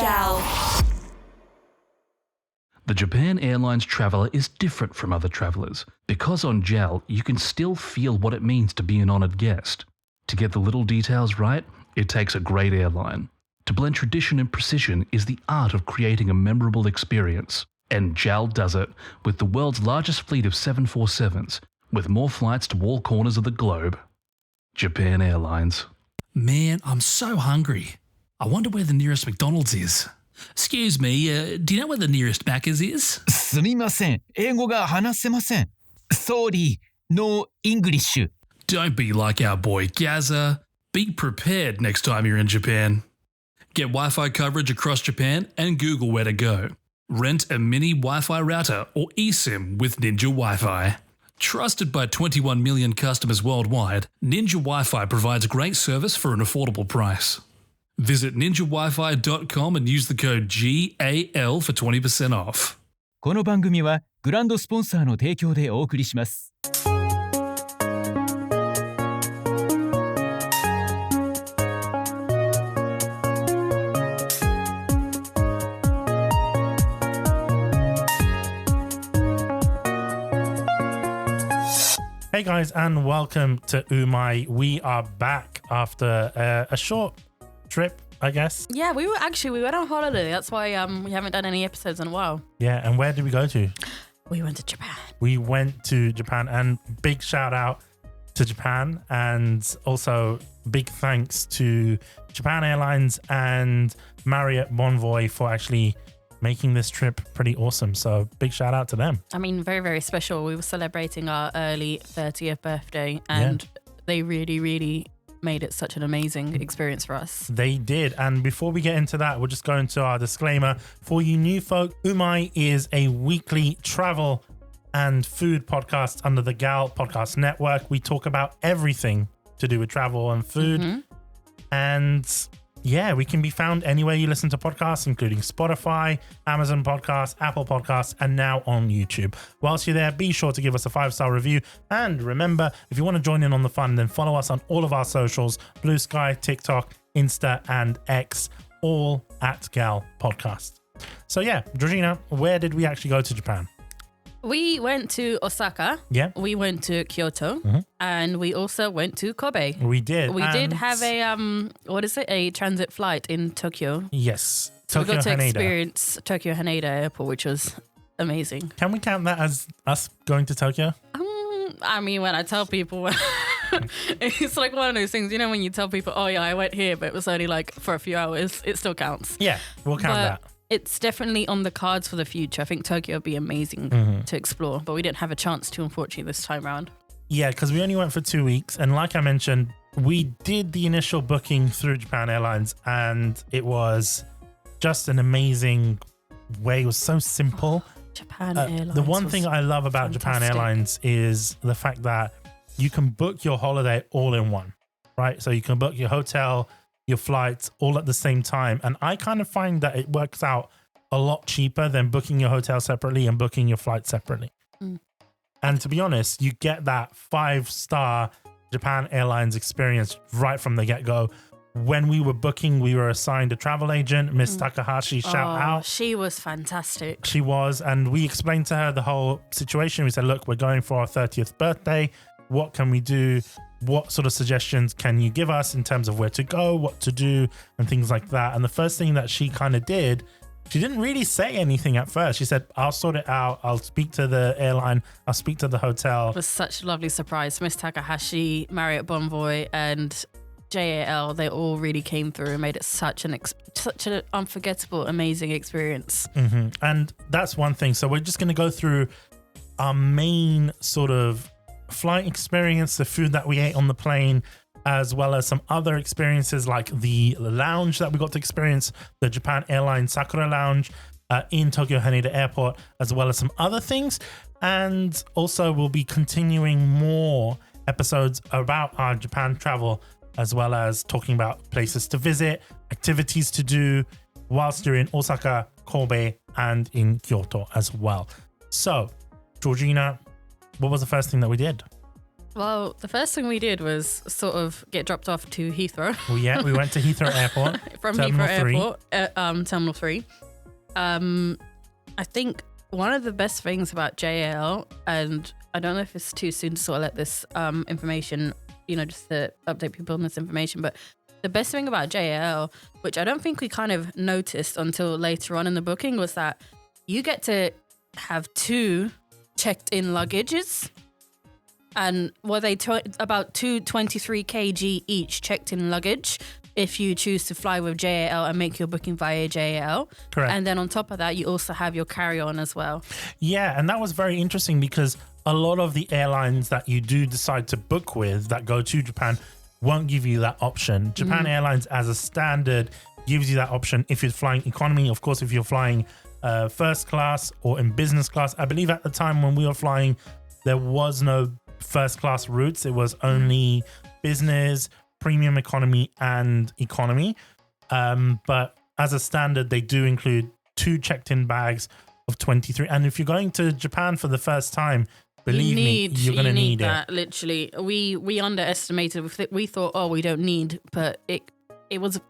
Gal. The Japan Airlines traveller is different from other travellers because on JAL you can still feel what it means to be an honoured guest. To get the little details right, it takes a great airline. To blend tradition and precision is the art of creating a memorable experience. And JAL does it with the world's largest fleet of 747s, with more flights to all corners of the globe. Japan Airlines. Man, I'm so hungry. I wonder where the nearest McDonald's is. Excuse me, do you know where the nearest Macca's is? すみません。英語が話せません。Sorry, no English. Don't be like our boy Gaza. Be prepared next time you're in Japan. Get Wi-Fi coverage across Japan and Google where to go. Rent a mini Wi-Fi router or eSIM with Ninja Wi-Fi. Trusted by 21 million customers worldwide, Ninja Wi-Fi provides great service for an affordable price. Visit ninjawifi.com and use the code GAL for 20% off. この番組はグランドスポンサーの提供でお送りします。Hey guys, and welcome to Umai. We are back after a short trip, I guess. Yeah, we went on holiday. That's why we haven't done any episodes in a while. Yeah, and where did we go to? We went to Japan. We went to Japan, and big shout out to Japan, and also big thanks to Japan Airlines and Marriott Bonvoy for actually making this trip pretty awesome. So big shout out to them. I mean, very, very special. We were celebrating our early 30th birthday and they really, really made it such an amazing experience for us. They did. And before we get into that, we'll just go into our disclaimer. For you new folk, Umai is a weekly travel and food podcast under the Gal Podcast Network. We talk about everything to do with travel and food. Mm-hmm. And yeah, we can be found anywhere you listen to podcasts, including Spotify, Amazon Podcasts, Apple Podcasts, and now on YouTube. Whilst you're there, be sure to give us a 5-star review. And remember, if you want to join in on the fun, then follow us on all of our socials, Blue Sky, TikTok, Insta, and X, all at Gal Podcast. So yeah, Georgina, where did we actually go to Japan? We went to Osaka. Yeah. We went to Kyoto. Mm-hmm. And we also went to Kobe. We did. We did have a transit flight in Tokyo. Yes. So Tokyo we got to Haneda. experience Tokyo Haneda Airport, which was amazing. Can we count that as us going to Tokyo? I mean, when I tell people, it's like one of those things, you know, when you tell people, oh yeah, I went here, but it was only like for a few hours, it still counts. Yeah, we'll count that. It's definitely on the cards for the future. I think Tokyo would be amazing to explore, but we didn't have a chance to, unfortunately, this time around. Yeah, because we only went for 2 weeks. And like I mentioned, we did the initial booking through Japan Airlines, and it was just an amazing way. It was so simple. Japan Airlines. The one thing I love about Japan Airlines is the fact that you can book your holiday all in one, right? So you can book your hotel, your flights all at the same time. And I kind of find that it works out a lot cheaper than booking your hotel separately and booking your flight separately. And to be honest, you get that 5-star Japan Airlines experience right from the get-go. When we were booking, we were assigned a travel agent, Miss Takahashi, shout out. She was fantastic. She was. And we explained to her the whole situation. We said, look, we're going for our 30th birthday. What can we do? What sort of suggestions can you give us in terms of where to go, what to do, and things like that? And the first thing that she kind of did, she didn't really say anything at first. She said, I'll sort it out. I'll speak to the airline. I'll speak to the hotel. It was such a lovely surprise. Miss Takahashi, Marriott Bonvoy, and JAL, they all really came through and made it such an unforgettable, amazing experience. Mm-hmm. And that's one thing. So we're just going to go through our main sort of flight experience, the food that we ate on the plane, as well as some other experiences like the lounge that we got to experience, the Japan Airlines Sakura Lounge in Tokyo Haneda Airport, as well as some other things. And also we'll be continuing more episodes about our Japan travel, as well as talking about places to visit, activities to do whilst you're in Osaka, Kobe, and in Kyoto as well. So, Georgina, what was the first thing that we did? Well, the first thing we did was sort of get dropped off to Heathrow. Well, yeah, we went to Heathrow Airport. From Terminal Heathrow 3. Airport, Terminal 3. I think one of the best things about JAL, and I don't know if it's too soon to sort of let this information, just to update people on this information, but the best thing about JAL, which I don't think we kind of noticed until later on in the booking, was that you get to have 2 checked-in luggages. And were they about 223 kg each checked in luggage if you choose to fly with JAL and make your booking via JAL. Correct. And then on top of that, you also have your carry-on as well. Yeah, and that was very interesting because a lot of the airlines that you do decide to book with that go to Japan won't give you that option. Japan Airlines, as a standard, gives you that option if you're flying economy. Of course, if you're flying first class or in business class. I believe at the time when we were flying, there was no first class routes. It was only business, premium economy, and economy. But as a standard, they do include 2 checked-in bags of 23. And if you're going to Japan for the first time, believe me, you're going to need that, it. Literally, we underestimated. We thought, we don't need, but it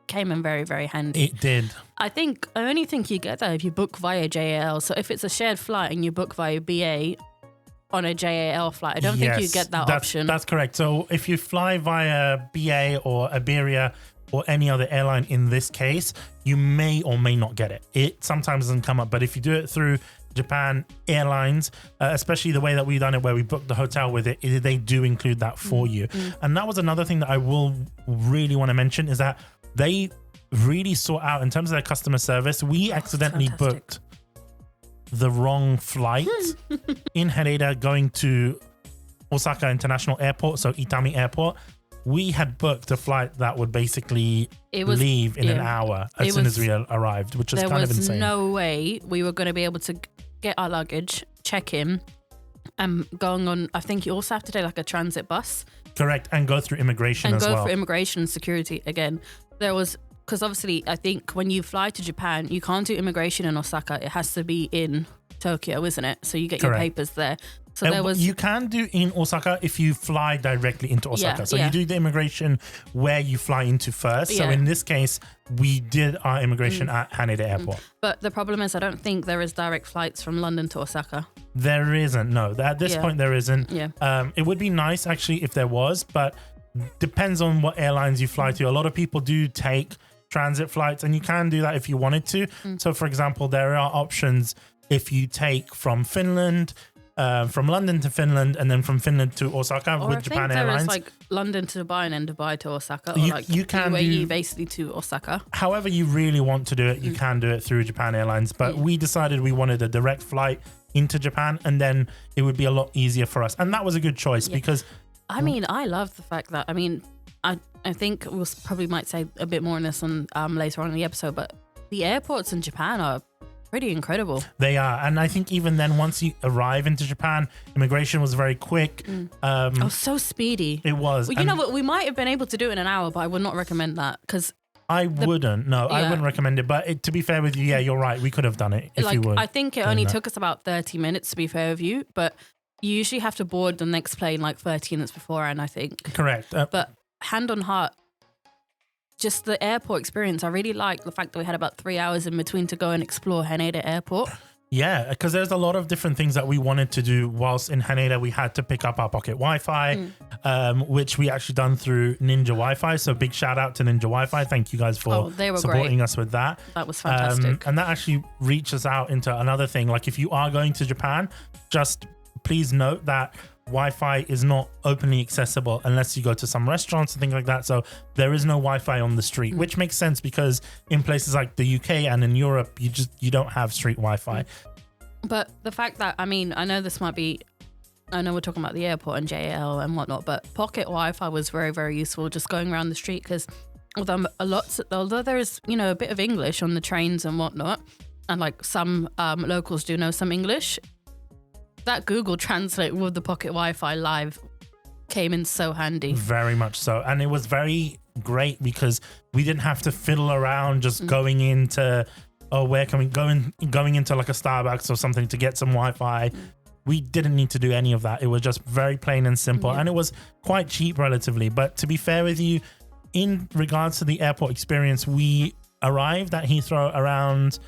came in very, very handy. It did. I only think you get that if you book via JAL. So if it's a shared flight and you book via BA on a JAL flight, I don't think you get that option. That's correct. So if you fly via BA or Iberia or any other airline in this case, you may or may not get it. It sometimes doesn't come up, but if you do it through Japan Airlines, especially the way that we've done it where we booked the hotel with it, they do include that for you. And that was another thing that I will really want to mention is that they really sort out in terms of their customer service. We accidentally booked the wrong flight in Haneda going to Osaka International Airport, so Itami Airport. We had booked a flight that would basically leave in an hour as soon as we arrived, which is kind of insane. There was no way we were going to be able to get our luggage, check in, and going on. I think you also have to take like a transit bus. Correct, and go through immigration as well. And go through immigration and security again. Because obviously, I think when you fly to Japan, you can't do immigration in Osaka. It has to be in Tokyo, isn't it? So you get your papers there. So you can do in Osaka if you fly directly into Osaka. You do the immigration where you fly into first. So in this case, we did our immigration at Haneda Airport. But the problem is, I don't think there is direct flights from London to Osaka. There isn't. No, at this point there isn't. Yeah. It would be nice actually if there was, but depends on what airlines you fly to. A lot of people do take transit flights, and you can do that if you wanted to. So for example, there are options if you take from Finland, from London to Finland, and then from Finland to Osaka with Japan Airlines. There is like London to Dubai and then Dubai to Osaka, or you can UAE basically to Osaka. However you really want to do it, you can do it through Japan Airlines. But we decided we wanted a direct flight into Japan, and then it would be a lot easier for us. And that was a good choice because... I love the fact that, I think we'll probably might say a bit more on this later on in the episode, but the airports in Japan are pretty incredible. They are. And I think even then, once you arrive into Japan, immigration was very quick. So speedy. It was. Well, you know what? We might have been able to do it in an hour, but I would not recommend that because... I wouldn't recommend it. But to be fair with you, you're right. We could have done it if you would. I think it only took us about 30 minutes to be fair with you, but you usually have to board the next plane like 30 minutes beforehand, I think. Correct. But hand on heart, just the airport experience, I really like the fact that we had about 3 hours in between to go and explore Haneda Airport. Yeah, because there's a lot of different things that we wanted to do whilst in Haneda. We had to pick up our pocket Wi-Fi, which we actually done through Ninja Wi-Fi. So big shout out to Ninja Wi-Fi. Thank you guys for supporting us with that. That was fantastic. And that actually reaches out into another thing. Like if you are going to Japan, just please note that Wi-Fi is not openly accessible unless you go to some restaurants and things like that. So there is no Wi-Fi on the street, which makes sense because in places like the UK and in Europe, you don't have street Wi-Fi. But the fact that, I know this might be, I know we're talking about the airport and JAL and whatnot, but pocket Wi-Fi was very, very useful just going around the street because although there is, a bit of English on the trains and whatnot, and like some locals do know some English, that Google Translate with the pocket Wi-Fi live came in so handy. Very much so. And it was very great because we didn't have to fiddle around just going into, where can we go going into like a Starbucks or something to get some Wi-Fi. we didn't need to do any of that. It was just very plain and simple, and it was quite cheap relatively. But to be fair with you, in regards to the airport experience, we arrived at Heathrow around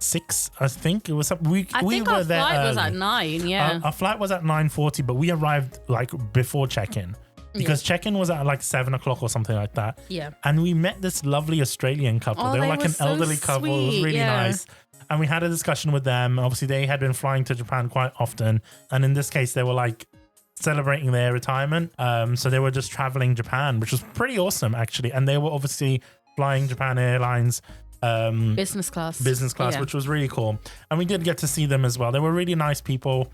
6, I think it was. We think were our there flight was early. at 9. Yeah. Our flight was at 9:40, but we arrived like before check-in because check-in was at like 7 o'clock or something like that. Yeah. And we met this lovely Australian couple. Oh, they were they like were an so elderly couple. It was sweet, really nice. And we had a discussion with them. Obviously, they had been flying to Japan quite often. And in this case, they were like celebrating their retirement. So they were just traveling Japan, which was pretty awesome, actually. And they were obviously flying Japan Airlines Business class, yeah. Which was really cool. And we did get to see them as well. They were really nice people.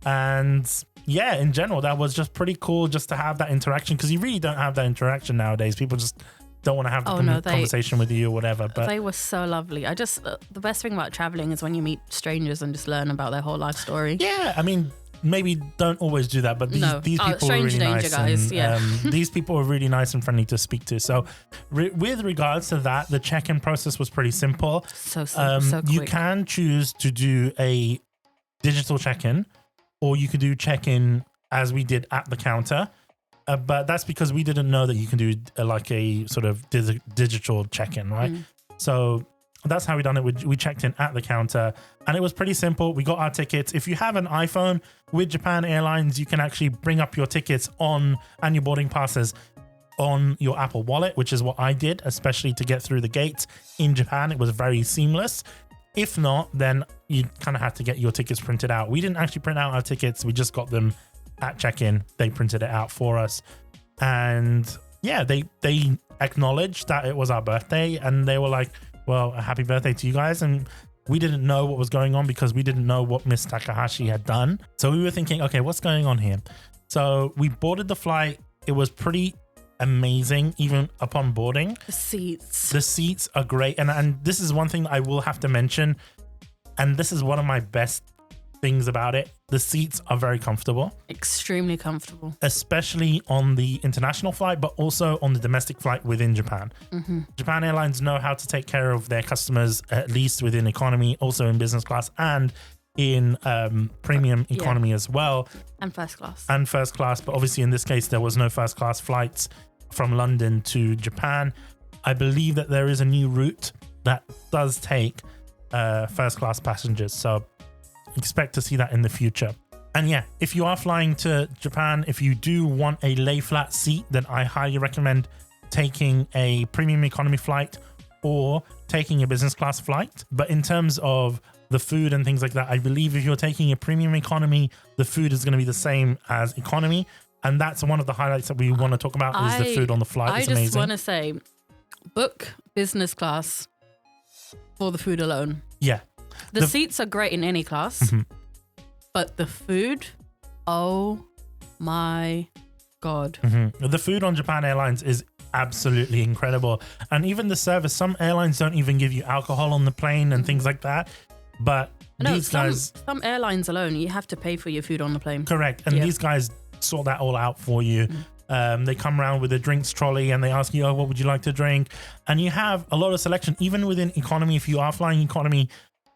And yeah, in general, that was just pretty cool just to have that interaction, because you really don't have that interaction nowadays. People just don't want to have the conversation with you or whatever. But they were so lovely. I just the best thing about traveling is when you meet strangers and just learn about their whole life story. Yeah, I mean, maybe don't always do that, but these people were really nice. Guys, and, these people were really nice and friendly to speak to. So with regards to that, the check-in process was pretty simple. So quick. You can choose to do a digital check-in, or you could do check-in as we did at the counter. But that's because we didn't know that you can do like a sort of digital check-in, right? So that's how we done it. We checked in at the counter, and it was pretty simple. We got our tickets. If you have an iPhone with Japan Airlines, you can actually bring up your tickets and your boarding passes on your Apple Wallet, which is what I did, especially to get through the gates in Japan. It was very seamless. If not, then you kind of had to get your tickets printed out. We didn't actually print out our tickets. We just got them at check-in. They printed it out for us. And yeah, they acknowledged that it was our birthday, and they were like, well, a happy birthday to you guys. And we didn't know what was going on because we didn't know what Miss Takahashi had done. So we were thinking, okay, what's going on here? So we boarded the flight. It was pretty amazing, even upon boarding. The seats are great. And this is one thing that I will have to mention. And this is one of my best things about it. The seats are very comfortable. Extremely comfortable. Especially on the international flight, but also on the domestic flight within Japan. Japan Airlines know how to take care of their customers, at least within economy, also in business class, and in premium economy as well. And first class. But obviously in this case, there was no first class flights from London to Japan. I believe that there is a new route that does take first class passengers. So expect to see that in the future. And yeah, if you are flying to Japan, if you do want a lay flat seat, then I highly recommend taking a premium economy flight or taking a business class flight. But in terms of the food and things like that, I believe if you're taking a premium economy, the food is going to be the same as economy. And that's one of the highlights that we want to talk about is the food on the flight. It's amazing. I just want to say, book business class for the food alone. Yeah. The seats are great in any class, but the food, oh my God. The food on Japan Airlines is absolutely incredible. And even the service, some airlines don't even give you alcohol on the plane and things like that. But these guys... Some airlines alone, you have to pay for your food on the plane. Correct. And these guys sort that all out for you. They come around with a drinks trolley and they ask you, oh, what would you like to drink? And you have a lot of selection, even within economy. If you are flying economy,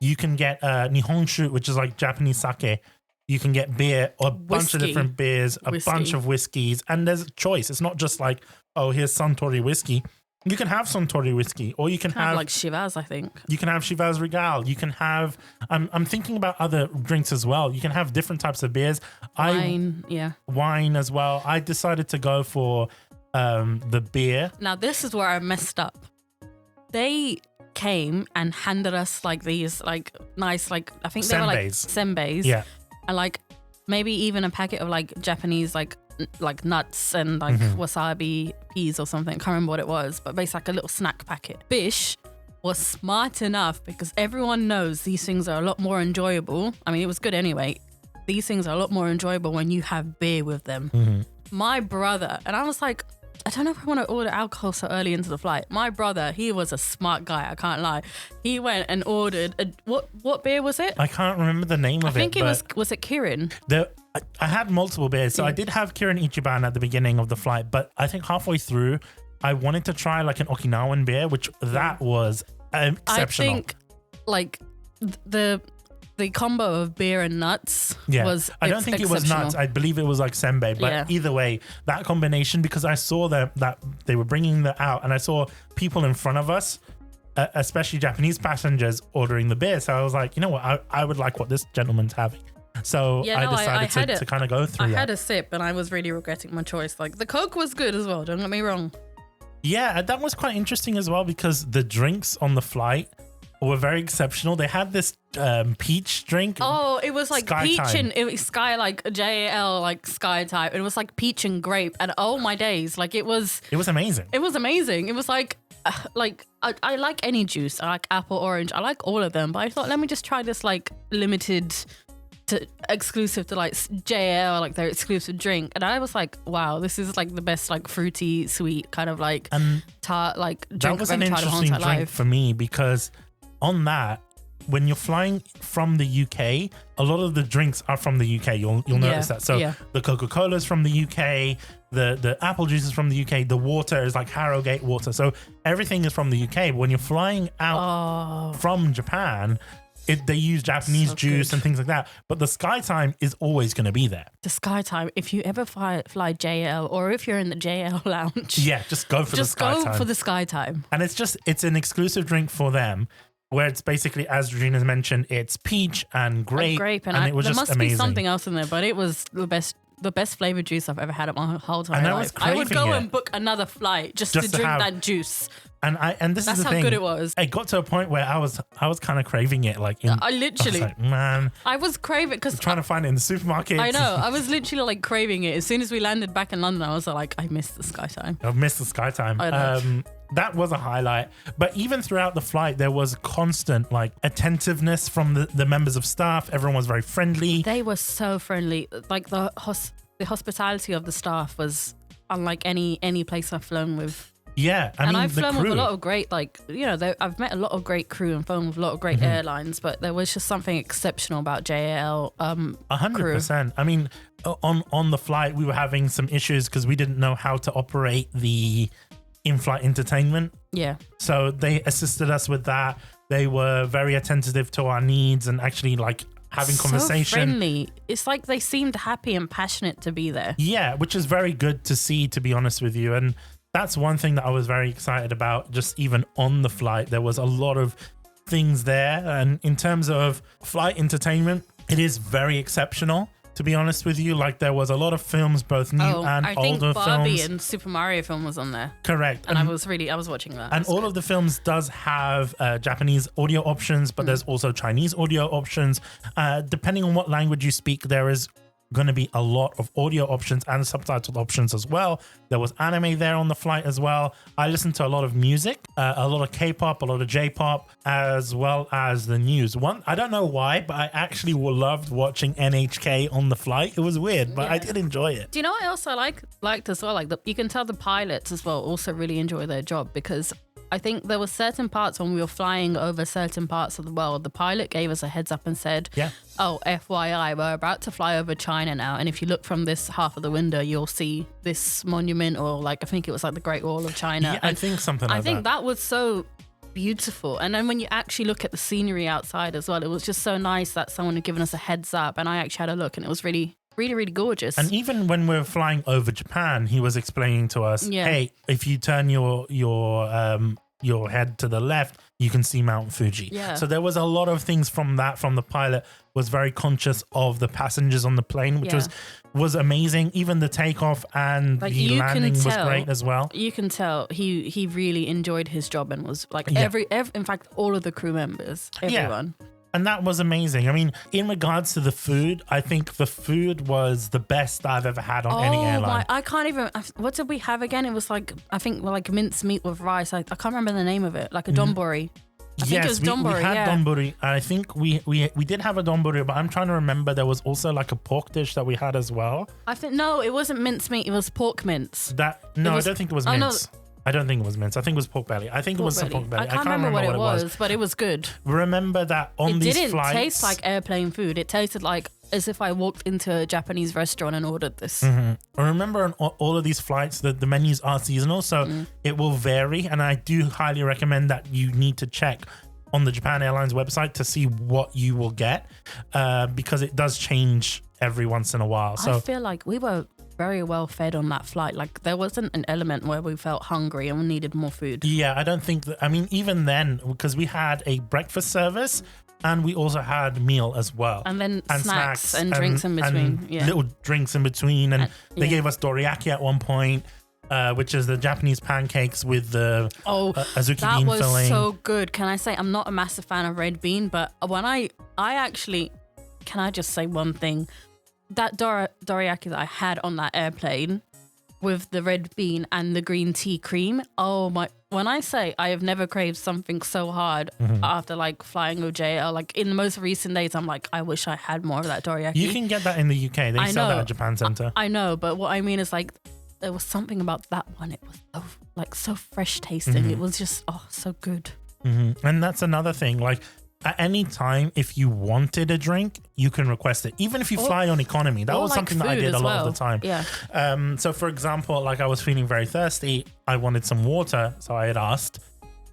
you can get Nihonshu, which is like Japanese sake. You can get beer, or a bunch of different beers, a bunch of whiskeys, and there's a choice. It's not just like, oh, here's Suntory whiskey. You can have Suntory whiskey, or you can have like Chivas, I think. You can have Chivas Regal. You can have, I'm thinking about other drinks as well. You can have different types of beers. Wine as well. I decided to go for the beer. Now, this is where I messed up. They came and handed us like these like nice like I think they were like senbeis, and like maybe even a packet of like Japanese like nuts and like wasabi peas or something. I can't remember what it was, but basically like a little snack packet. Bish was smart enough, because everyone knows these things are a lot more enjoyable. I mean, it was good anyway. These things are a lot more enjoyable when you have beer with them. My brother, and I was like, I don't know if I want to order alcohol so early into the flight. My brother, he was a smart guy, I can't lie. He went and ordered what beer was it? I can't remember the name of it. I think it was it Kirin? I had multiple beers. So I did have Kirin Ichiban at the beginning of the flight, but I think halfway through, I wanted to try like an Okinawan beer, which that was exceptional. I think like the the combo of beer and nuts Yeah, was I don't think it was nuts. I believe it was like senbei. But either way, that combination, because I saw that they were bringing that out, and I saw people in front of us, especially Japanese passengers, ordering the beer. So I was like, you know what, I would like what this gentleman's having. So I decided to kind of go through that. I had a sip and I was really regretting my choice. Like the Coke was good as well, don't get me wrong. Yeah, that was quite interesting as well, because the drinks on the flight were very exceptional. They had this peach drink. Oh, it was like Sky peach time. and it was sky, like JAL, like sky type. It was like peach and grape, and oh my days, like it was amazing. It was amazing. It was like I like any juice. I like apple, orange. I like all of them. But I thought, let me just try this like limited to exclusive to like JL, like their exclusive drink. And I was like, wow, this is like the best like fruity, sweet kind of like tart like drink. That was an interesting drink for me, because on that, when you're flying from the UK, a lot of the drinks are from the UK. You'll notice that. So the Coca-Cola's from the UK, the apple juice is from the UK, the water is like Harrogate water. So everything is from the UK. But when you're flying out from Japan, they use Japanese juice and things like that. But the Sky Time is always going to be there. The Sky Time, if you ever fly JL, or if you're in the JL lounge, just go for the Sky Time. Just go for the Sky Time. And it's an exclusive drink for them, where it's basically, as Regina's mentioned, it's peach and grape. And it was there just must amazing. be something else in there, but it was the best flavored juice I've ever had in my whole entire life. I would go and book another flight just to drink that juice. And this is the thing. That's how good it was. It got to a point where I was kind of craving it. Like I literally, was like, man, I was craving because trying to find it in the supermarket. I know. I was literally like craving it. As soon as we landed back in London, I was like, I missed the Sky Time. I've missed the Sky Time. That was a highlight. But even throughout the flight, there was constant like attentiveness from the members of staff. Everyone was very friendly. They were so friendly. Like the hospitality of the staff was unlike any place I've flown with. Yeah, I've flown with a lot of great, like, you know, I've met a lot of great crew and flown with a lot of great airlines, but there was just something exceptional about JAL 100%. I mean, on the flight, we were having some issues because we didn't know how to operate the in-flight entertainment. Yeah. So they assisted us with that. They were very attentive to our needs and actually like having conversation. So friendly. It's like they seemed happy and passionate to be there. Yeah, which is very good to see, to be honest with you. And that's one thing that I was very excited about. Just even on the flight, there was a lot of things there. And in terms of flight entertainment, it is very exceptional, to be honest with you. Like there was a lot of films, both new and older films. I think Barbie and Super Mario film was on there. Correct. And I was watching that. And all of the films does have Japanese audio options, but there's also Chinese audio options. Depending on what language you speak, there is going to be a lot of audio options and subtitled options as well. There was anime there on the flight as well. I listened to a lot of music, a lot of K-pop, a lot of J-pop, as well as the news. I don't know why, but I actually loved watching NHK on the flight. It was weird, but I did enjoy it. Do you know what I also liked as well? Like you can tell the pilots as well also really enjoy their job, because I think there were certain parts when we were flying over certain parts of the world, the pilot gave us a heads up and said, oh, FYI, we're about to fly over China now. And if you look from this half of the window, you'll see this monument, or like, I think it was like the Great Wall of China. Yeah, I think something like that. I think that was so beautiful. And then when you actually look at the scenery outside as well, it was just so nice that someone had given us a heads up. And I actually had a look and it was really, really, really gorgeous. And even when we were flying over Japan, he was explaining to us, hey, if you turn your head to the left, you can see Mount Fuji. Yeah. So there was a lot of things from the pilot was very conscious of the passengers on the plane, which was amazing. Even the takeoff and the landing was great as well. You can tell he really enjoyed his job and was like every in fact, all of the crew members, everyone. Yeah. And that was amazing. I mean, in regards to the food, I think the food was the best I've ever had on any airline. I can't even. What did we have again? It was like, I think like minced meat with rice. I can't remember the name of it. Like a donburi. I think it was donburi. We had donburi. I think we did have a donburi, but I'm trying to remember. There was also like a pork dish that we had as well. I think no, it wasn't minced meat. It was pork mince. I don't think it was mince. I don't think it was mince. I think it was pork belly. I think it was some pork belly. I can't remember what it was, but it was good. Remember that on these flights... It didn't taste like airplane food. It tasted like as if I walked into a Japanese restaurant and ordered this. I remember on all of these flights that the menus are seasonal, so it will vary. And I do highly recommend that you need to check on the Japan Airlines website to see what you will get, because it does change every once in a while. So I feel like we were very well fed on that flight. Like there wasn't an element where we felt hungry and we needed more food. yeah, I don't think that, I mean, even then, because we had a breakfast service and we also had meal as well. And then snacks and drinks in between. And little drinks in between. And they yeah. gave us dorayaki at one point, which is the Japanese pancakes with the azuki that bean was filling. so good. Can I say I'm not a massive fan of red bean, but when I actually, can I just say one thing? That dorayaki that I had on that airplane with the red bean and the green tea cream. Oh my, when I say I have never craved something so hard after like flying with JL, like in the most recent days, I'm like, I wish I had more of that dorayaki. You can get that in the UK. They sell that at Japan Center. I know, but what I mean is like, there was something about that one. It was so fresh tasting. It was just, so good. And that's another thing. Like, at any time, if you wanted a drink, you can request it. Even if you fly on economy. That was like something that I did a lot of the time. Yeah. So, for example, like I was feeling very thirsty. I wanted some water. So I had asked.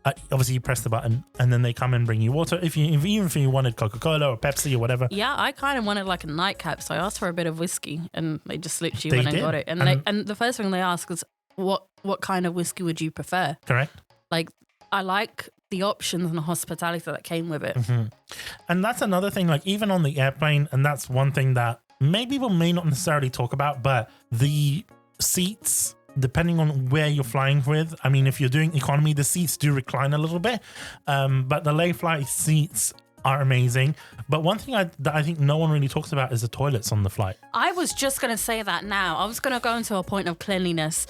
Obviously, you press the button and then they come and bring you water. Even if you wanted Coca-Cola or Pepsi or whatever. Yeah, I kind of wanted like a nightcap. So I asked for a bit of whiskey and they just literally went and got it. And the first thing they ask is, what kind of whiskey would you prefer? Correct. Like, I like the options and the hospitality that came with it. And that's another thing, like even on the airplane, and that's one thing that people may not necessarily talk about, but the seats, depending on where you're flying with, I mean, if you're doing economy, the seats do recline a little bit, but the lay flight seats are amazing. But one thing that I think no one really talks about is the toilets on the flight. I was just going to say that now. I was going to go into a point of cleanliness,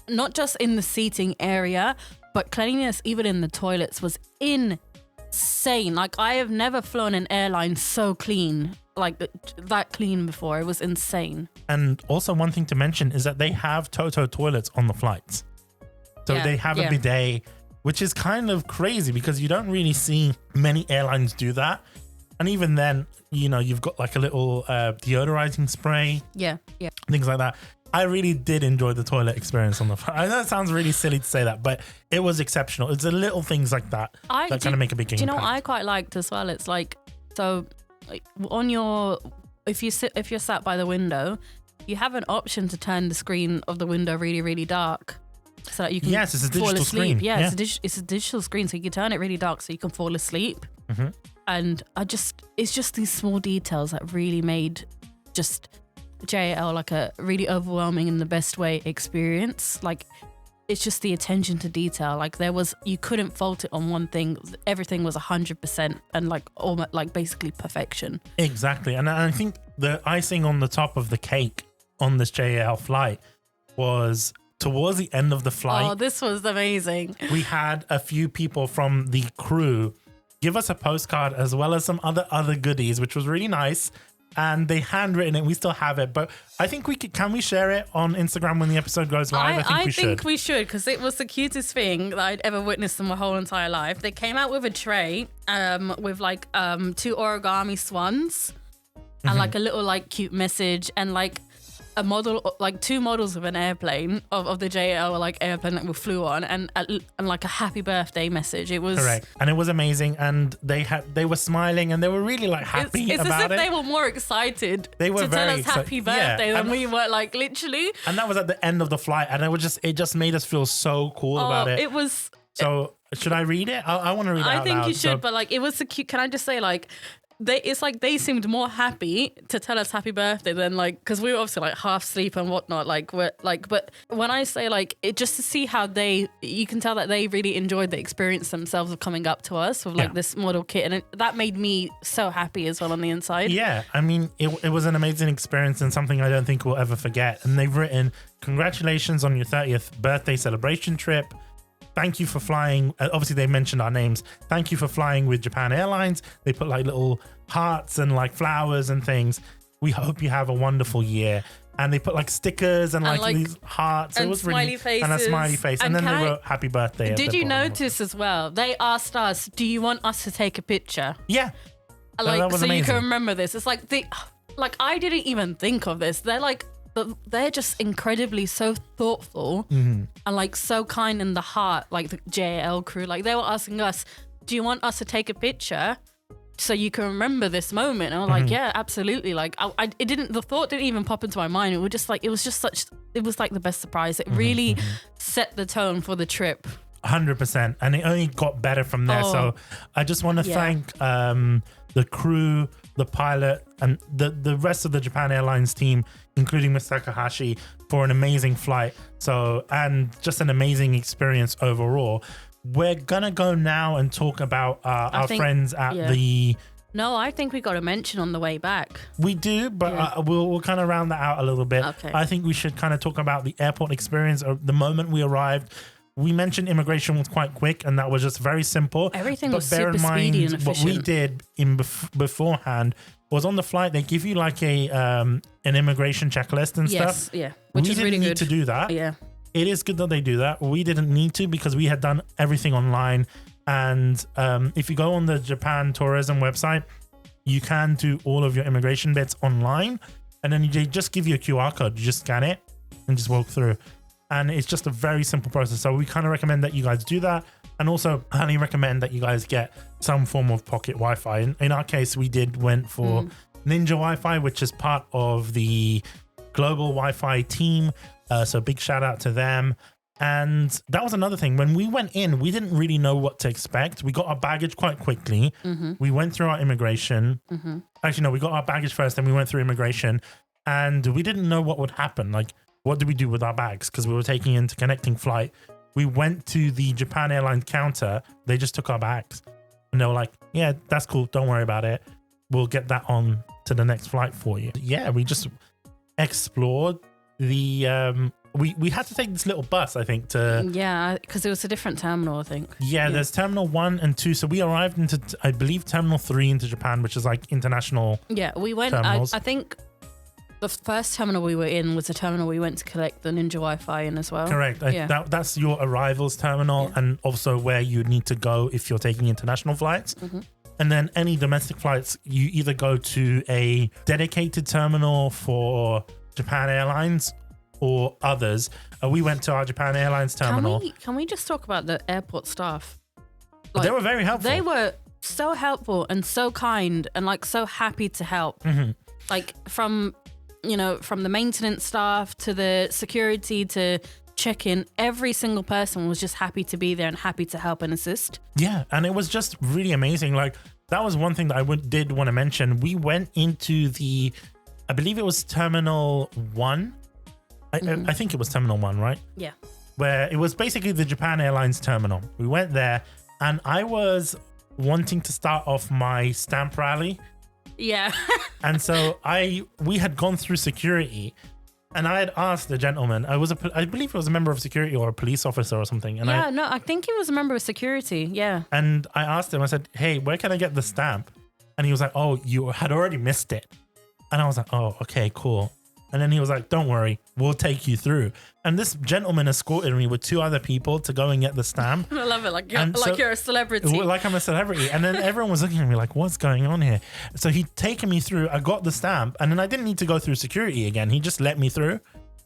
not just in the seating area, but cleanliness even in the toilets was insane. Like, I have never flown an airline so clean, like that clean before. It was insane. And also one thing to mention is that they have Toto toilets on the flights. So they have a bidet, which is kind of crazy because you don't really see many airlines do that. And even then, you know, you've got like a little deodorizing spray. Yeah. Things like that. I really did enjoy the toilet experience on the flight. I know it sounds really silly to say that, but it was exceptional. It's the little things like that that kind of make a big impact. Do you know what I quite liked as well? It's like, so on your, if you're sat by the window, you have an option to turn the screen of the window really, really dark so that you can it's a digital fall asleep. screen. Yeah. It's a digital screen, so you can turn it really dark so you can fall asleep. And it's just these small details that really made just JL like a really overwhelming in the best way experience. Like, it's just the attention to detail. Like, you couldn't fault it on one thing. Everything was 100% and like almost like basically perfection. Exactly. And I think the icing on the top of the cake on this JL flight was towards the end of the flight. Oh, this was amazing. We had a few people from the crew give us a postcard as well as some other goodies, which was really nice. And they handwritten it. We still have it, but I think can we share it on Instagram when the episode goes live? I think we should, because it was the cutest thing that I'd ever witnessed in my whole entire life. They came out with a tray with like 2 origami swans and like a little like cute message and like a model, like 2 models of an airplane of the JL like airplane that we flew on, and like a happy birthday message. It was correct, and it was amazing. And they were smiling and they were really like happy it's about as if it. They were more excited to tell us happy birthday than we were, like literally. And that was at the end of the flight, and it just made us feel so cool about it. It was. So should I read it? I want to read it out I think loud, you should, but like it was so cute. Can I just say like. It's like they seemed more happy to tell us happy birthday than like, because we were obviously like half asleep and whatnot, like we're like, but when I say like it, just to see how you can tell that they really enjoyed the experience themselves of coming up to us with like this model kit, and that made me so happy as well on the inside. Yeah, I mean it was an amazing experience and something I don't think we'll ever forget. And they've written, congratulations on your 30th birthday celebration trip. Thank you for flying. Obviously, they mentioned our names. Thank you for flying with Japan Airlines. They put like little hearts and like flowers and things. We hope you have a wonderful year. And they put like stickers and like these hearts. And it was smiley really faces. and a smiley face. And then they wrote happy birthday. Did you notice as well? They asked us, "Do you want us to take a picture?" Yeah. Like that was so amazing. you can remember this. It's like I didn't even think of this. They're just incredibly so thoughtful and like so kind in the heart, like the JL crew. Like they were asking us, do you want us to take a picture so you can remember this moment? And I'm like, yeah, absolutely. Like the thought didn't even pop into my mind. It was just like the best surprise. It really set the tone for the trip. 100%. And it only got better from there. So I just want to thank the crew, the pilot, and the rest of the Japan Airlines team, including Mr. Takahashi, for an amazing flight. So, and just an amazing experience overall. We're gonna go now and talk about our friends at the... No, I think we got a mention on the way back. We do, but we'll kind of round that out a little bit. Okay. I think we should kind of talk about the airport experience. The moment we arrived, we mentioned immigration was quite quick, and that was just very simple. Everything was bear super in mind, speedy and efficient. what we did beforehand was on the flight, they give you like an immigration checklist and stuff. Yeah, which is really good. We didn't need to do that. Yeah. It is good that they do that. We didn't need to because we had done everything online. And if you go on the Japan tourism website, you can do all of your immigration bits online. And then they just give you a QR code. You just scan it and just walk through. And it's just a very simple process. So we kind of recommend that you guys do that. And also highly recommend that you guys get some form of pocket Wi-Fi. In our case, we went for Ninja Wi-Fi, which is part of the global Wi-Fi team. So big shout out to them. And that was another thing. When we went in, we didn't really know what to expect. We got our baggage quite quickly. We went through our immigration. Actually, no, we got our baggage first, then we went through immigration. And we didn't know what would happen. Like, what do we do with our bags? Because we were taking into connecting flight. We went to the Japan Airlines counter. They just took our bags. And they were like, yeah, that's cool. Don't worry about it. We'll get that on to the next flight for you. Yeah, we just explored the... We had to take this little bus, I think, to... Yeah, because it was a different terminal, I think. Yeah, there's Terminal 1 and 2. So we arrived into, I believe, Terminal 3 into Japan, which is like international we went... I think the first terminal we were in was the terminal we went to collect the Ninja Wi-Fi in as well. Correct. That's your arrivals terminal and also where you need to go if you're taking international flights. And then any domestic flights, you either go to a dedicated terminal for Japan Airlines or others. We went to our Japan Airlines terminal. Can we just talk about the airport staff? They were very helpful. They were so helpful and so kind and like so happy to help. Like from the maintenance staff to the security to check-in, every single person was just happy to be there and happy to help and assist. Yeah, and it was just really amazing. Like that was one thing that I did want to mention. We went into I believe it was Terminal 1. I think it was Terminal 1, right? Yeah. Where it was basically the Japan Airlines terminal. We went there and I was wanting to start off my stamp rally. Yeah. And so we had gone through security and I had asked the gentleman, I believe it was a member of security or a police officer or something. And I think he was a member of security. Yeah. And I asked him, I said, hey, where can I get the stamp? And he was like, oh, you had already missed it. And I was like, oh, okay, cool. And then he was like, don't worry, we'll take you through. And this gentleman escorted me with 2 other people to go and get the stamp. I love it. Like you're a celebrity. Like I'm a celebrity. And then everyone was looking at me like, what's going on here? So he'd taken me through. I got the stamp and then I didn't need to go through security again. He just let me through,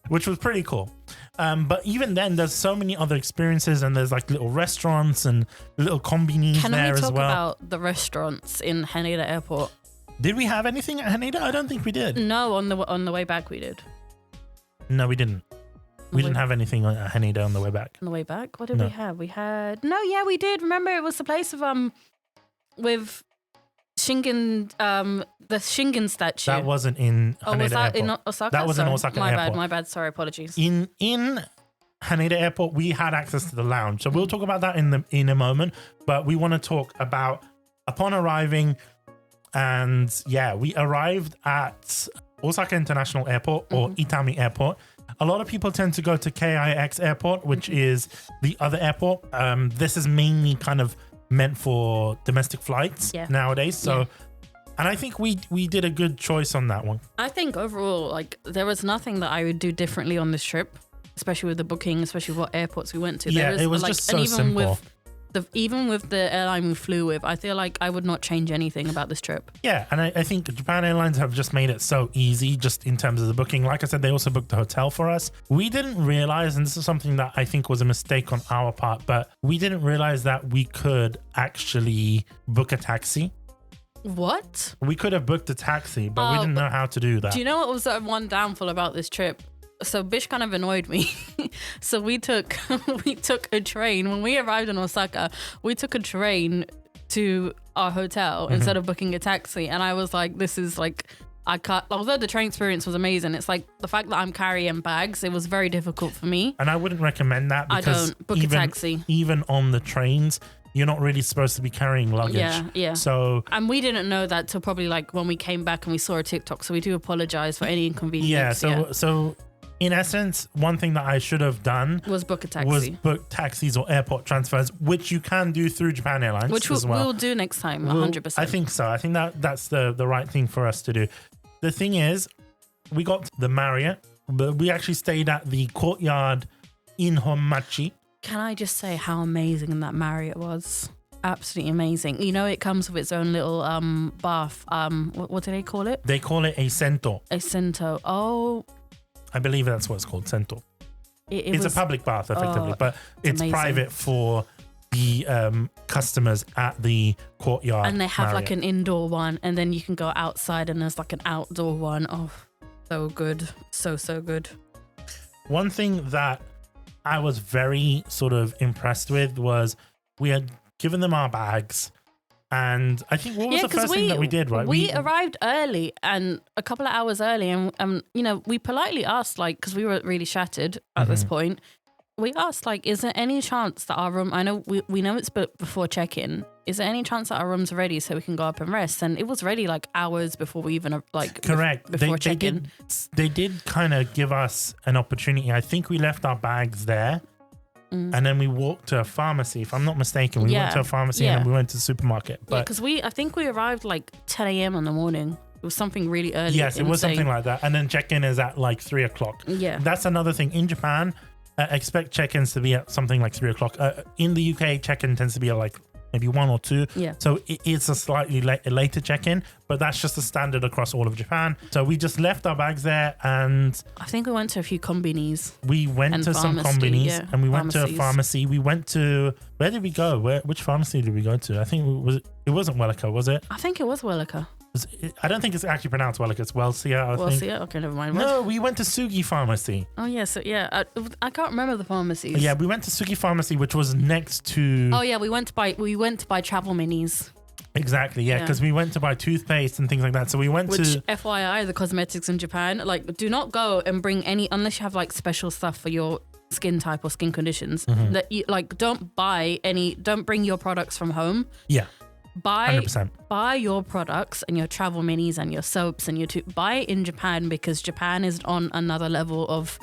which was pretty cool. But even then, there's so many other experiences and there's like little restaurants and little kombinis there as well. Can we talk about the restaurants in Haneda Airport? Did we have anything at Haneda? I don't think we did. No, on the way back we did. No, we didn't. We didn't have anything at Haneda on the way back. On the way back? What did we have? We had... No, yeah, we did. Remember, it was the place of with Shingen, the Shingen statue. That wasn't in Haneda was that Airport. In Osaka? That was in Osaka Airport. My bad. Sorry, apologies. In Haneda Airport, we had access to the lounge. So we'll talk about that in a moment. But we want to talk about upon arriving... And yeah, we arrived at Osaka International Airport or Itami Airport. A lot of people tend to go to KIX Airport, which is the other airport. This is mainly kind of meant for domestic flights nowadays. So, and I think we did a good choice on that one. I think overall, like there was nothing that I would do differently on this trip, especially with the booking, especially what airports we went to. Yeah, it was just so simple. even with the airline we flew with, I feel like I would not change anything about this trip. Yeah, and I think Japan Airlines have just made it so easy just in terms of the booking. Like I said, they also booked the hotel for us. We didn't realize, and this is something that I think was a mistake on our part, but we didn't realize that we could actually book a taxi. What? We could have booked a taxi, but we didn't know how to do that. Do you know what was one downfall about this trip? So Bish kind of annoyed me. So we took a train. When we arrived in Osaka, we took a train to our hotel instead of booking a taxi. And I was like, this is like, I can't, although the train experience was amazing, it's like the fact that I'm carrying bags, it was very difficult for me. And I wouldn't recommend that because I don't. Book a taxi. Even on the trains, you're not really supposed to be carrying luggage. Yeah. So, and we didn't know that till probably like when we came back and we saw a TikTok. So we do apologize for any inconvenience. So in essence, one thing that I should have done was book a taxi. Was book taxis or airport transfers, which you can do through Japan Airlines, which as well. We'll do next time, 100%. I think so. I think that's the right thing for us to do. The thing is, we got the Marriott, but we actually stayed at the Courtyard in Honmachi. Can I just say how amazing that Marriott was? Absolutely amazing. You know, it comes with its own little bath. What do they call it? They call it a sento. A sento. Oh, I believe that's what it's called, sento. It's a public bath, effectively, but it's amazing. private for the customers at the Courtyard. And they have Marriott. like an indoor one, and then you can go outside and there's like an outdoor one. Oh, so good. So good. One thing that I was very sort of impressed with was we had given them our bags. And I think what was the first thing that we did, right? We arrived early and a couple of hours early, and you know, we politely asked, like, because we were really shattered at this point, we asked, like, is there any chance that our room, I know we know it's before check-in, is there any chance that our room's ready so we can go up and rest? And it was ready like hours before we even correct before check-in. They did kind of give us an opportunity. I think we left our bags there. And then we walked to a pharmacy, if I'm not mistaken. We went to a pharmacy and then we went to the supermarket. But because I think we arrived like 10 a.m. in the morning. It was something really early. Yes, it was something like that. And then check-in is at like 3 o'clock. Yeah. That's another thing. In Japan, expect check-ins to be at something like 3 o'clock. In the UK, check-in tends to be at like maybe 1 or 2. Yeah. So it's a slightly later check-in, but that's just the standard across all of Japan. So we just left our bags there and I think we went to a few kombinis. We went to some kombinis and we went to a pharmacy. We went to, where did we go? Which pharmacy did we go to? I think it wasn't Wellica, was it? I think it was Wellica. I don't think it's actually pronounced Wellica. It's Welsia, I think. Welsia? Okay, never mind. No, we went to Sugi Pharmacy. Oh, yeah. So, yeah, I can't remember the pharmacies. Yeah, we went to Sugi Pharmacy, which was next to... Oh, yeah, we went to buy travel minis. Exactly, yeah, because we went to buy toothpaste and things like that. So we went Which, to... FYI, the cosmetics in Japan, like, do not go and bring any, unless you have, like, special stuff for your skin type or skin conditions. That you, like, don't bring your products from home. Yeah. 100%. Buy your products and your travel minis and your soaps and buy it in Japan, because Japan is on another level of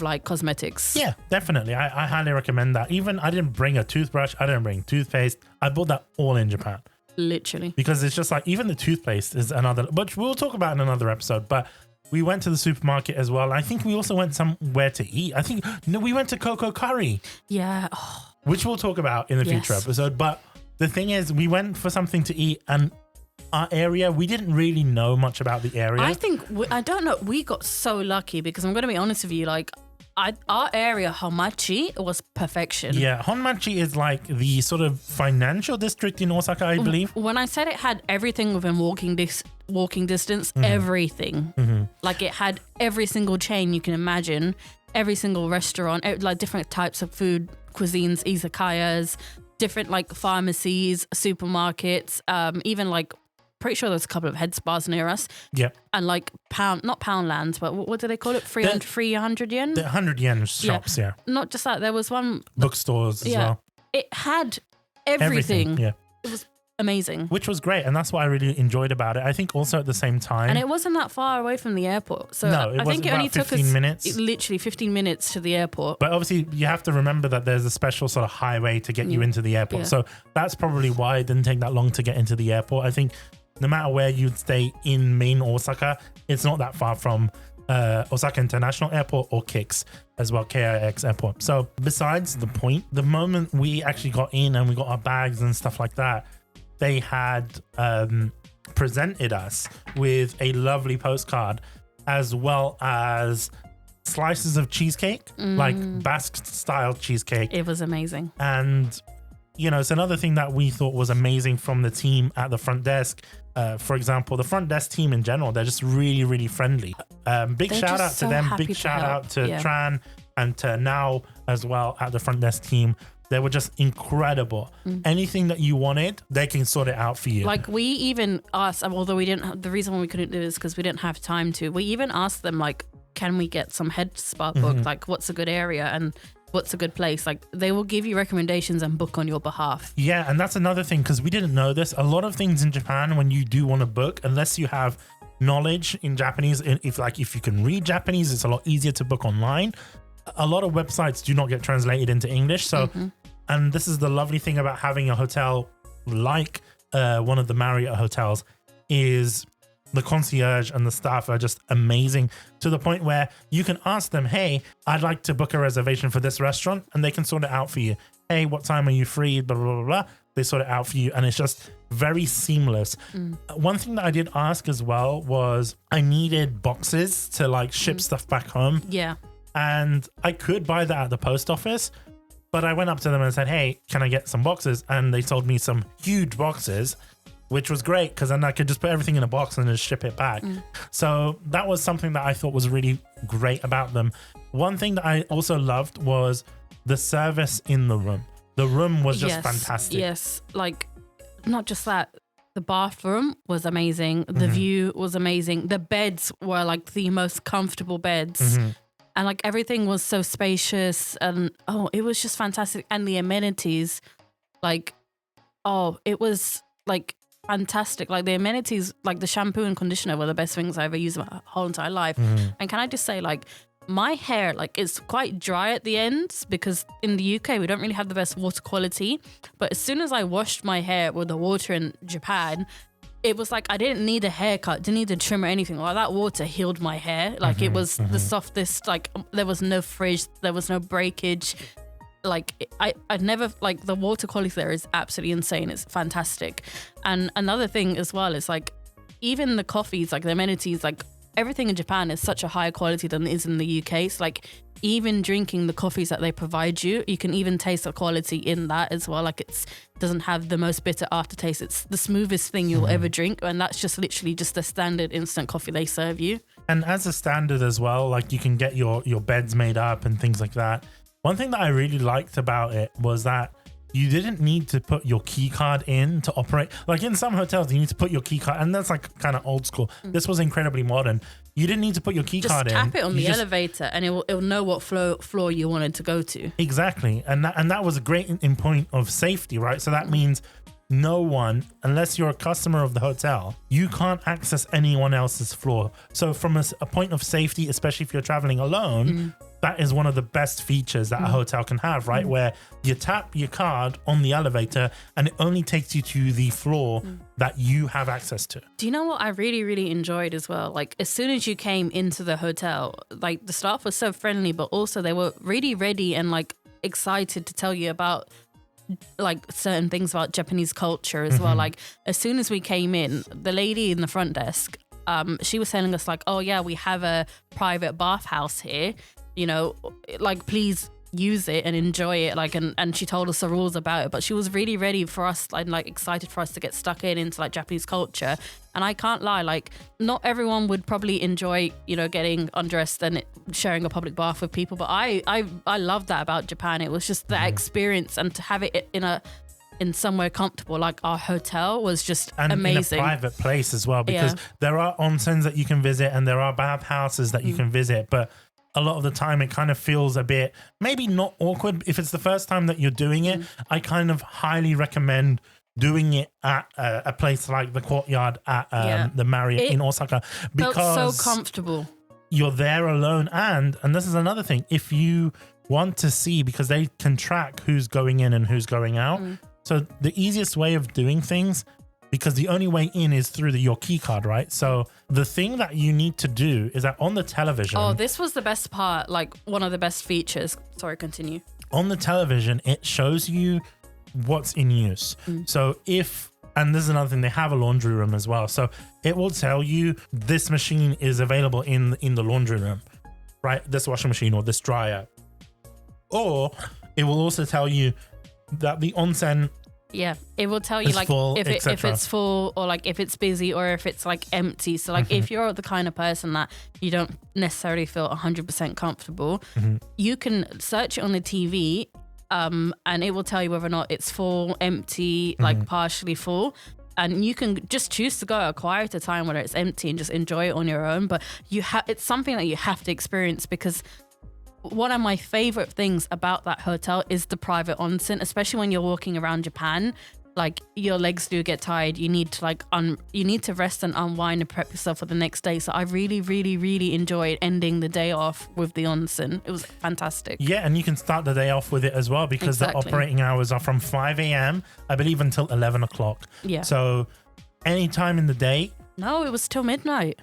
like cosmetics. Yeah, definitely. I highly recommend that. Even I didn't bring a toothbrush. I didn't bring toothpaste. I bought that all in Japan. Literally. Because it's just like, even the toothpaste is another, which we'll talk about in another episode. But we went to the supermarket as well. I think we also went somewhere to eat. We went to Coco Curry. Yeah. Which we'll talk about in the future episode. But the thing is, we went for something to eat, and our area, we didn't really know much about the area. I don't know. We got so lucky, because I'm going to be honest with you, like, our area, Honmachi, was perfection. Yeah, Honmachi is like the sort of financial district in Osaka, I believe. When I said it had everything within walking distance, everything. Like, it had every single chain you can imagine, every single restaurant, like different types of food, cuisines, izakayas, different like pharmacies, supermarkets, even like, pretty sure there's a couple of head spas near us. Yeah. And like not Poundlands, but what do they call it? 300 yen? The 100 yen shops, yeah. Not just that, there was one. Bookstores as well. It had everything. Yeah. It was amazing. Which was great. And that's what I really enjoyed about it. I think also at the same time. And it wasn't that far away from the airport. So no, I think it only took us 15 minutes. Literally 15 minutes to the airport. But obviously you have to remember that there's a special sort of highway to get you into the airport. So that's probably why it didn't take that long to get into the airport. I think no matter where you'd stay in main Osaka, it's not that far from Osaka International Airport, or KIX as well, KIX Airport. So besides the point, the moment we actually got in and we got our bags and stuff like that, they had presented us with a lovely postcard as well as slices of cheesecake, like Basque style cheesecake. It was amazing. And, you know, it's another thing that we thought was amazing from the team at the front desk. For example, the front desk team in general, they're just really, really friendly. Big They're shout just out to so them. happy Big to shout help. out to Yeah. Tran and to Now as well at the front desk team. They were just incredible. Anything that you wanted, they can sort it out for you. Like we even asked, although we didn't have, the reason why we couldn't do this because we didn't have time to, we even asked them like, can we get some head spa booked? Like what's a good area and what's a good place? Like they will give you recommendations and book on your behalf. Yeah, and that's another thing, because we didn't know this. A lot of things in Japan, when you do want to book, unless you have knowledge in Japanese, if you can read Japanese, it's a lot easier to book online. A lot of websites do not get translated into English. So, and this is the lovely thing about having a hotel like one of the Marriott hotels, is the concierge and the staff are just amazing, to the point where you can ask them, hey, I'd like to book a reservation for this restaurant, and they can sort it out for you. Hey, what time are you free? Blah, blah, blah, blah. They sort it out for you, and it's just very seamless. One thing that I did ask as well was I needed boxes to like ship stuff back home, Yeah. and I could buy that at the post office, but I went up to them and said, hey, can I get some boxes? And they sold me some huge boxes, which was great, because then I could just put everything in a box and just ship it back. So that was something that I thought was really great about them. One thing that I also loved was the service in the room. The room was just fantastic. Yes. Like not just that, the bathroom was amazing. The view was amazing. The beds were like the most comfortable beds. And like everything was so spacious, and it was just fantastic. And the amenities, like, it was like fantastic. Like the amenities, like the shampoo and conditioner were the best things I ever used in my whole entire life. And can I just say, like, my hair, like, it's quite dry at the ends because in the UK we don't really have the best water quality. But as soon as I washed my hair with the water in Japan, it was like I didn't need a haircut, didn't need a trim or anything. Like that water healed my hair. Like it was the softest. Like there was no frizz, there was no breakage. Like I'd never, like, the water quality there is absolutely insane. It's fantastic. And another thing as well is like even the coffees, like the amenities, like everything in Japan is such a higher quality than it is in the UK. So like even drinking the coffees that they provide you, you can even taste the quality in that as well. Like it doesn't have the most bitter aftertaste. It's the smoothest thing you'll ever drink, and that's just literally just the standard instant coffee they serve you. And as a standard as well, like you can get your beds made up and things like that. One thing that I really liked about it was that you didn't need to put your key card in to operate. Like in some hotels, you need to put your key card, and that's like kind of old school. This was incredibly modern. You didn't need to put your key Just card in. tap it on You the just- elevator, and it'll know what floor you wanted to go to. Exactly. And that was a great in point of safety, right? So that means no one, unless you're a customer of the hotel, you can't access anyone else's floor. So from a point of safety, especially if you're traveling alone, that is one of the best features that a hotel can have, right? Where you tap your card on the elevator and it only takes you to the floor that you have access to. Do you know what I really, really enjoyed as well? Like as soon as you came into the hotel, like the staff was so friendly, but also they were really ready and like excited to tell you about like certain things about Japanese culture as well. Like as soon as we came in, the lady in the front desk, she was telling us like, oh yeah, we have a private bathhouse here, you know, like please use it and enjoy it, like, and she told us the rules about it. But she was really ready for us and like excited for us to get stuck into like Japanese culture. And I can't lie, like not everyone would probably enjoy, you know, getting undressed and sharing a public bath with people, but I love that about Japan. It was just that experience, and to have it in somewhere comfortable like our hotel was just And amazing. in a private place as well, because there are onsens that you can visit and there are bathhouses that you can visit, but a lot of the time it kind of feels a bit, maybe not awkward. If it's the first time that you're doing it, I kind of highly recommend doing it at a place like the Courtyard at the Marriott in Osaka, because felt so comfortable. you're there alone. And this is another thing, if you want to see, because they can track who's going in and who's going out. So the easiest way of doing things because the only way in is through your key card, right? So the thing that you need to do is that on the television. Oh, this was the best part, like one of the best features. Sorry, continue. On the television, it shows you what's in use. So and this is another thing, they have a laundry room as well. So it will tell you this machine is available in the laundry room, right? This washing machine or this dryer. Or it will also tell you that the onsen, yeah, it will tell you like full, if it's full or like if it's busy or if it's like empty. So like if you're the kind of person that you don't necessarily feel 100% comfortable, you can search it on the TV. And it will tell you whether or not it's full, empty, like partially full. And you can just choose to go at a quieter time where it's empty and just enjoy it on your own. But it's something that you have to experience, because one of my favorite things about that hotel is the private onsen, especially when you're walking around Japan. Like your legs do get tired. You need to you need to rest and unwind and prep yourself for the next day. So I really, really, really enjoyed ending the day off with the onsen. It was fantastic. Yeah, and you can start the day off with it as well, because the operating hours are from 5 a.m. I believe until 11 o'clock. Yeah. So any time in the day. No, it was till midnight.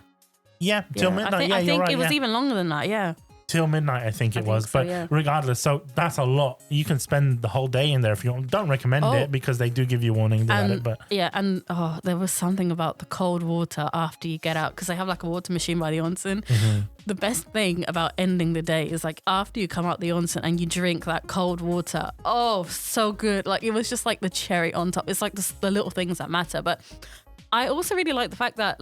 Yeah, till midnight. I think you're right. it was even longer than that. Yeah. Till midnight, I think it was. So, but yeah. regardless, so that's a lot. You can spend the whole day in there if you want. Don't recommend it, because they do give you a warning about it. But and there was something about the cold water after you get out, because they have like a water machine by the onsen. The best thing about ending the day is like after you come out the onsen and you drink that cold water. Oh, so good. Like it was just like the cherry on top. It's like the little things that matter. But I also really like the fact that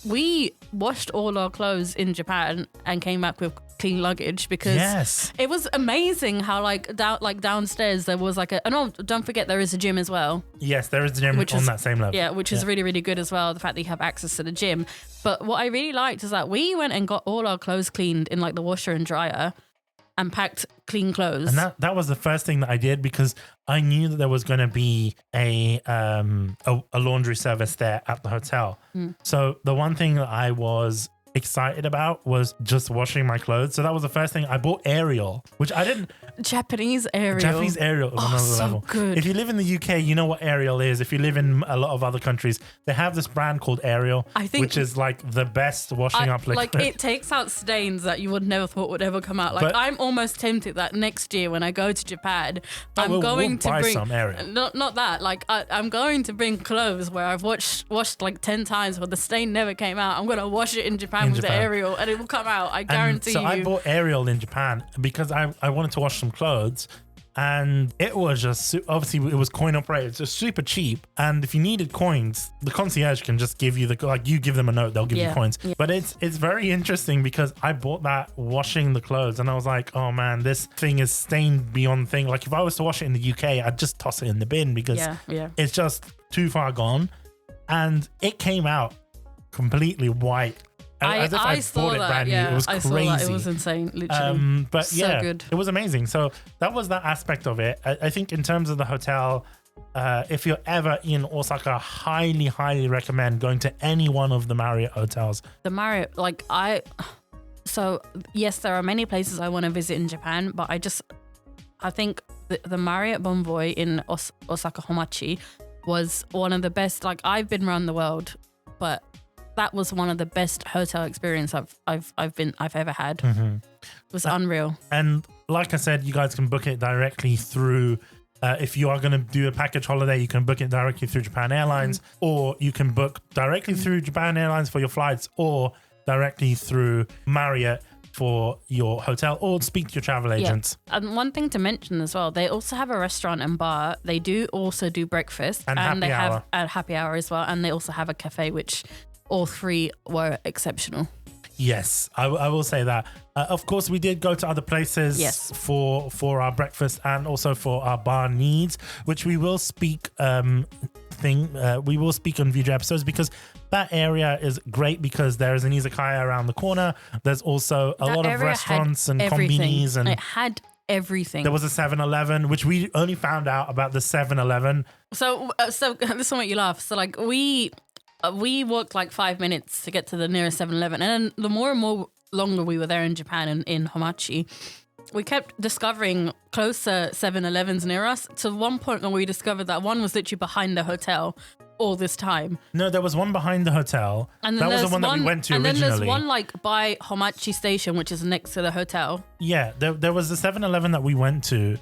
we washed all our clothes in Japan and came back with clean luggage, because it was amazing how downstairs there was don't forget there is a gym as well. Yes, there is a gym on that same level. Yeah, which is really, really good as well, the fact that you have access to the gym. But what I really liked is that we went and got all our clothes cleaned in like the washer and dryer and packed clean clothes. And that was the first thing that I did, because I knew that there was going to be a laundry service there at the hotel. So the one thing that I was excited about was just washing my clothes. So that was the first thing. I bought Ariel, which I didn't. Japanese Ariel. Japanese Ariel is another so level. good. If you live in the UK, you know what Ariel is. If you live in a lot of other countries, they have this brand called Ariel, which is like the best washing up liquid. Like it takes out stains that you would never thought would ever come out. Like I'm almost tempted that next year when I go to Japan, I'm going to buy bring some Ariel. Not that. Like I'm going to bring clothes where I've washed like 10 times, but the stain never came out. I'm gonna wash it in Japan with the Ariel, and it will come out. I guarantee you. So I bought Ariel in Japan because I wanted to wash some clothes. And it was just, obviously it was coin operated. It's just super cheap. And if you needed coins, the concierge can just give you you give them a note, they'll give you coins. Yeah. But it's very interesting, because I bought that washing the clothes and I was like, oh man, this thing is stained beyond thing. Like if I was to wash it in the UK, I'd just toss it in the bin, because it's just too far gone. And it came out completely white. As if I saw bought it brand new. It was crazy. Saw that. It was insane, literally. But so yeah, good. It was amazing. So that was that aspect of it. I think in terms of the hotel, if you're ever in Osaka, highly, highly recommend going to any one of the Marriott hotels. The Marriott, so yes, there are many places I want to visit in Japan, but I think the Marriott Bonvoy in Osaka Honmachi was one of the best. Like I've been around the world, but that was one of the best hotel experience I've ever had. It was unreal. And like I said, you guys can book it directly through. If you are going to do a package holiday, you can book it directly through Japan Airlines, or you can book directly through Japan Airlines for your flights, or directly through Marriott for your hotel, or speak to your travel agents. Yeah. And one thing to mention as well, they also have a restaurant and bar. They do also do breakfast, and they hour. have a happy hour as well. And they also have a cafe, which all three were exceptional. Yes, I will say that. Of course, we did go to other places for our breakfast and also for our bar needs, which we will speak we will speak on future episodes, because that area is great, because there is an izakaya around the corner. There's also a lot of restaurants and konbinis, and it had everything. There was a 7-Eleven, which we only found out about the 7-Eleven. So this will make you laugh. So like we walked like 5 minutes to get to the nearest 7-Eleven, and then the more and more longer we were there in Japan and in Honmachi, we kept discovering closer 7-Elevens near us, to one point when we discovered that one was literally behind the hotel. all this time. No, there was one behind the hotel. And that then was the one that we went to and originally. then there's one like by Honmachi station, which is next to the hotel. Yeah, there was the 7-Eleven that we went to.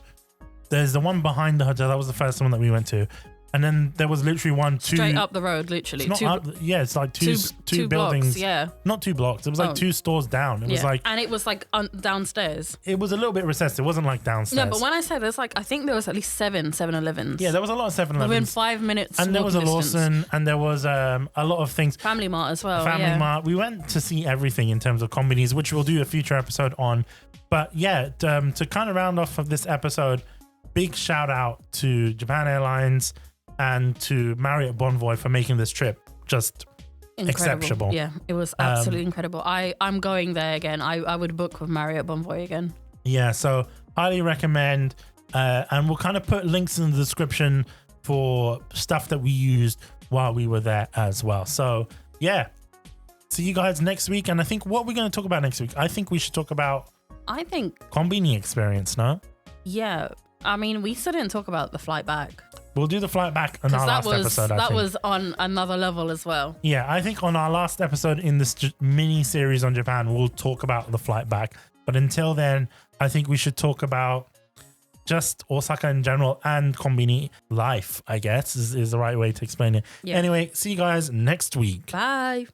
There's the one behind the hotel. That was the first one that we went to. And then there was literally one straight up the road, literally. It's not it's like two buildings. Blocks, yeah. Not 2 blocks. It was like 2 stores down. It was like, and it was like downstairs. it was a little bit recessed. It wasn't like downstairs. No, but when I say there's like, I think there was at least 7-Elevens. Yeah, there was a lot of 7-Elevens. Within 5 minutes. And there was a walking distance. Lawson, and there was a lot of things. Family Mart as well. Family Mart. We went to see everything in terms of combinies, which we'll do a future episode on. But yeah, to kind of round off of this episode, big shout out to Japan Airlines and to Marriott Bonvoy for making this trip just exceptional. Yeah, it was absolutely incredible. I'm going there again. I would book with Marriott Bonvoy again. Yeah, so highly recommend. And we'll kind of put links in the description for stuff that we used while we were there as well. So yeah, see you guys next week. And I think what we're going to talk about next week, I think we should talk about Konbini experience, no? Yeah. I mean, we still didn't talk about the flight back. We'll do the flight back on our last episode, I think. That was on another level as well. Yeah, I think on our last episode in this mini series on Japan, we'll talk about the flight back. But until then, I think we should talk about just Osaka in general and Konbini life, I guess, is the right way to explain it. Yeah. Anyway, see you guys next week. Bye.